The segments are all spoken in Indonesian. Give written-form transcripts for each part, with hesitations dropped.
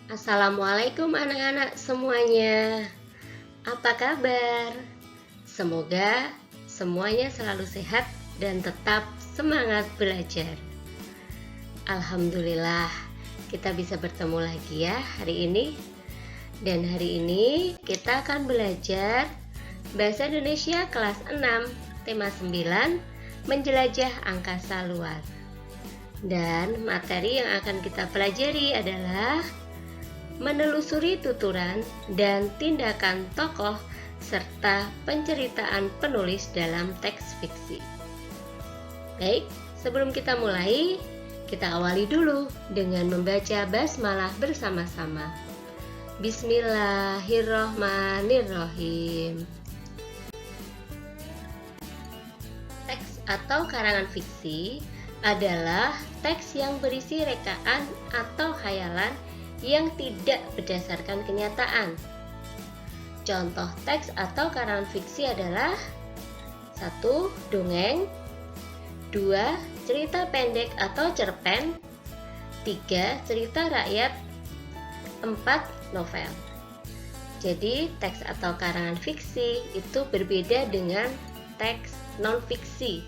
Assalamualaikum anak-anak semuanya. Apa kabar? Semoga semuanya selalu sehat dan tetap semangat belajar. Alhamdulillah, kita bisa bertemu lagi ya hari ini. Dan hari ini kita akan belajar Bahasa Indonesia kelas 6, tema 9, menjelajah angkasa luar. Dan materi yang akan kita pelajari adalah menelusuri tuturan dan tindakan tokoh serta penceritaan penulis dalam teks fiksi. Baik, sebelum kita mulai, kita awali dulu dengan membaca basmalah bersama-sama. Bismillahirrohmanirrohim. Teks atau karangan fiksi adalah teks yang berisi rekaan atau khayalan yang tidak berdasarkan kenyataan. Contoh teks atau karangan fiksi adalah 1. Dongeng, 2. Cerita pendek atau cerpen, 3. Cerita rakyat, 4. Novel. Jadi teks atau karangan fiksi itu berbeda dengan teks non-fiksi.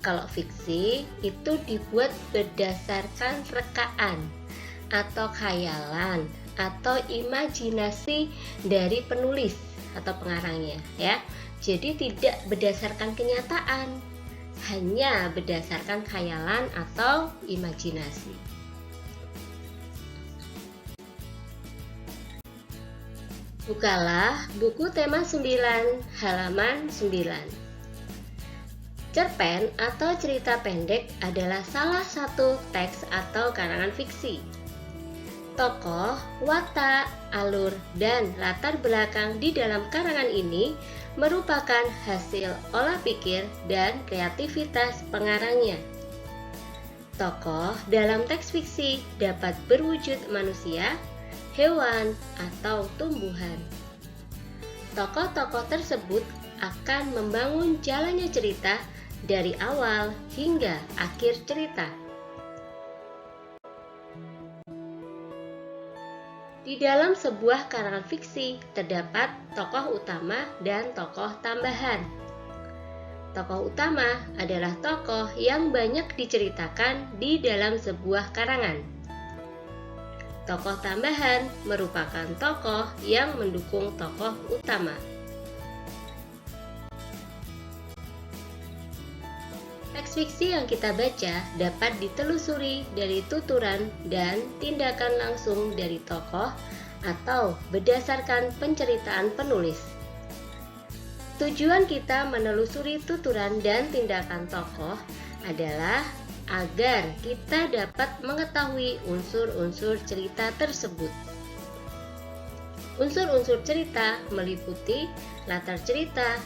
Kalau fiksi itu dibuat berdasarkan rekaan atau khayalan atau imajinasi dari penulis atau pengarangnya ya. Jadi tidak berdasarkan kenyataan, hanya berdasarkan khayalan atau imajinasi. Bukalah buku tema 9 halaman 9. Cerpen atau cerita pendek adalah salah satu teks atau karangan fiksi. Tokoh, watak, alur, dan latar belakang di dalam karangan ini merupakan hasil olah pikir dan kreativitas pengarangnya. Tokoh dalam teks fiksi dapat berwujud manusia, hewan, atau tumbuhan. Tokoh-tokoh tersebut akan membangun jalannya cerita dari awal hingga akhir cerita. Di dalam sebuah karangan fiksi terdapat tokoh utama dan tokoh tambahan. Tokoh utama adalah tokoh yang banyak diceritakan di dalam sebuah karangan. Tokoh tambahan merupakan tokoh yang mendukung tokoh utama. Teks fiksi yang kita baca dapat ditelusuri dari tuturan dan tindakan langsung dari tokoh atau berdasarkan penceritaan penulis. Tujuan kita menelusuri tuturan dan tindakan tokoh adalah agar kita dapat mengetahui unsur-unsur cerita tersebut. Unsur-unsur cerita meliputi latar cerita,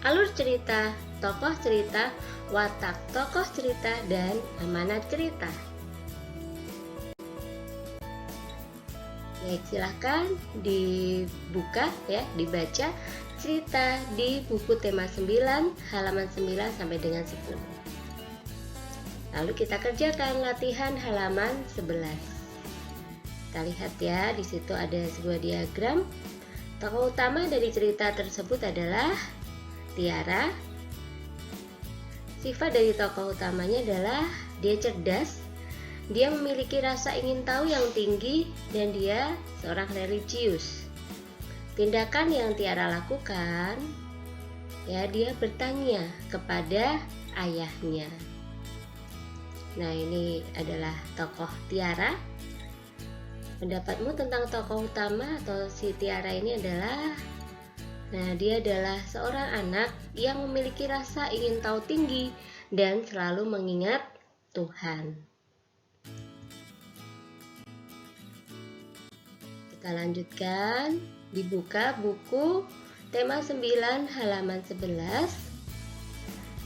alur cerita, tokoh cerita, watak tokoh cerita, dan amanat cerita. Baik, silahkan dibuka ya, dibaca cerita di buku tema 9 halaman 9 sampai dengan 10. Lalu kita kerjakan latihan halaman 11. Kita lihat ya, di situ ada sebuah diagram. Tokoh utama dari cerita tersebut adalah Tiara. Sifat dari tokoh utamanya adalah dia cerdas, dia memiliki rasa ingin tahu yang tinggi, dan dia seorang religius. Tindakan yang Tiara lakukan, ya, dia bertanya kepada ayahnya. Nah, ini adalah tokoh Tiara. Pendapatmu tentang tokoh utama atau si Tiara ini adalah, nah, dia adalah seorang anak yang memiliki rasa ingin tahu tinggi dan selalu mengingat Tuhan. Kita lanjutkan, dibuka buku tema 9 halaman 11.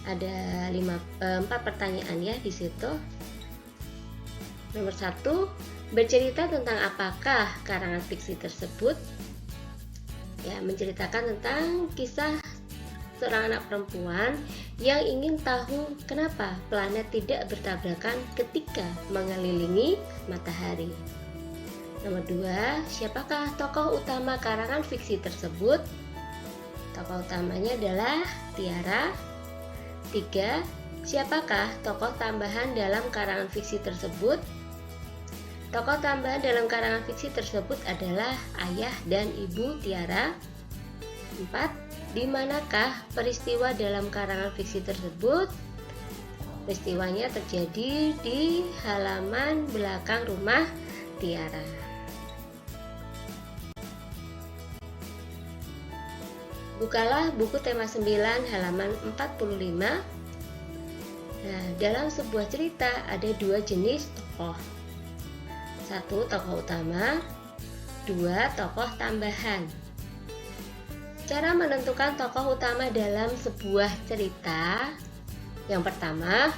Ada 4 pertanyaan ya di situ. Nomor 1, bercerita tentang apakah karangan fiksi tersebut? Ya, menceritakan tentang kisah seorang anak perempuan yang ingin tahu kenapa planet tidak bertabrakan ketika mengelilingi matahari. Nomor 2, siapakah tokoh utama karangan fiksi tersebut? Tokoh utamanya adalah Tiara. 3, siapakah tokoh tambahan dalam karangan fiksi tersebut? Tokoh tambahan dalam karangan fiksi tersebut adalah ayah dan ibu Tiara. 4, di manakah peristiwa dalam karangan fiksi tersebut? Peristiwanya terjadi di halaman belakang rumah Tiara. Bukalah buku tema 9 halaman 45. Nah, dalam sebuah cerita ada 2 jenis tokoh. 1, tokoh utama. 2, tokoh tambahan. Cara menentukan tokoh utama dalam sebuah cerita. Yang pertama,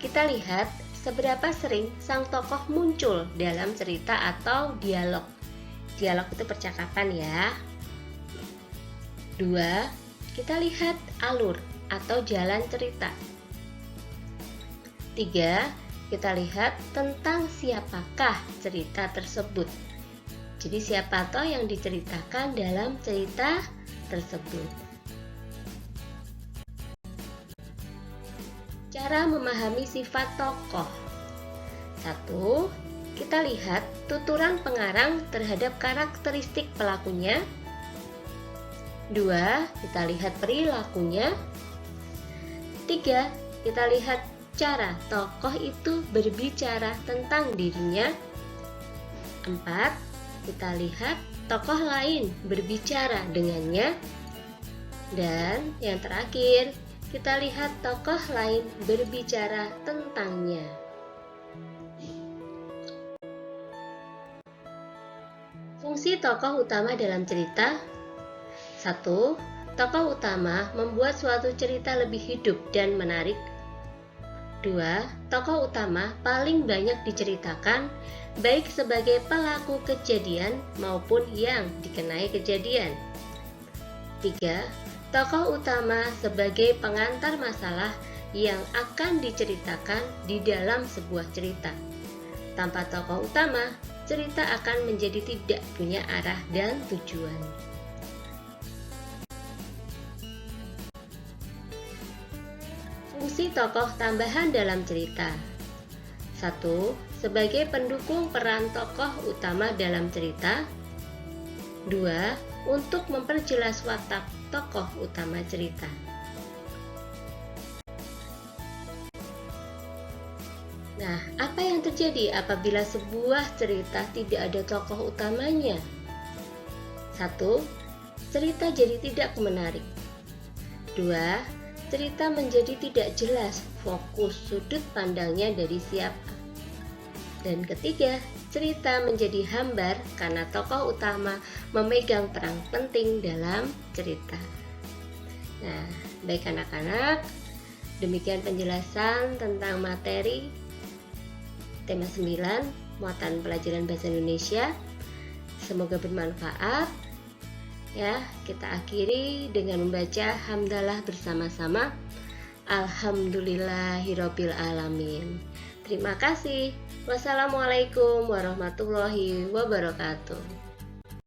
kita lihat seberapa sering sang tokoh muncul dalam cerita atau dialog. Dialog itu percakapan ya. 2, kita lihat alur atau jalan cerita. 3, kita lihat tentang siapakah cerita tersebut. Jadi siapa toh yang diceritakan dalam cerita tersebut. Cara memahami sifat tokoh. 1, kita lihat tuturan pengarang terhadap karakteristik pelakunya. 2, kita lihat perilakunya. 3, kita lihat cara tokoh itu berbicara tentang dirinya. 4, kita lihat tokoh lain berbicara dengannya. Dan yang terakhir, kita lihat tokoh lain berbicara tentangnya. Fungsi tokoh utama dalam cerita. 1, tokoh utama membuat suatu cerita lebih hidup dan menarik. 2, tokoh utama paling banyak diceritakan baik sebagai pelaku kejadian maupun yang dikenai kejadian. 3, tokoh utama sebagai pengantar masalah yang akan diceritakan di dalam sebuah cerita. Tanpa tokoh utama, cerita akan menjadi tidak punya arah dan tujuan. Fungsi tokoh tambahan dalam cerita. 1, sebagai pendukung peran tokoh utama dalam cerita. 2, untuk memperjelas watak tokoh utama cerita. Nah, apa yang terjadi apabila sebuah cerita tidak ada tokoh utamanya? 1, cerita jadi tidak menarik. 2, cerita menjadi tidak jelas fokus sudut pandangnya dari siapa. Dan ketiga, cerita menjadi hambar karena tokoh utama memegang peran penting dalam cerita. Nah, baik anak-anak, demikian penjelasan tentang materi tema 9, muatan pelajaran bahasa Indonesia. Semoga bermanfaat. Ya, kita akhiri dengan membaca hamdalah bersama-sama. Alhamdulillahirabbil alamin. Terima kasih. Wassalamualaikum warahmatullahi wabarakatuh.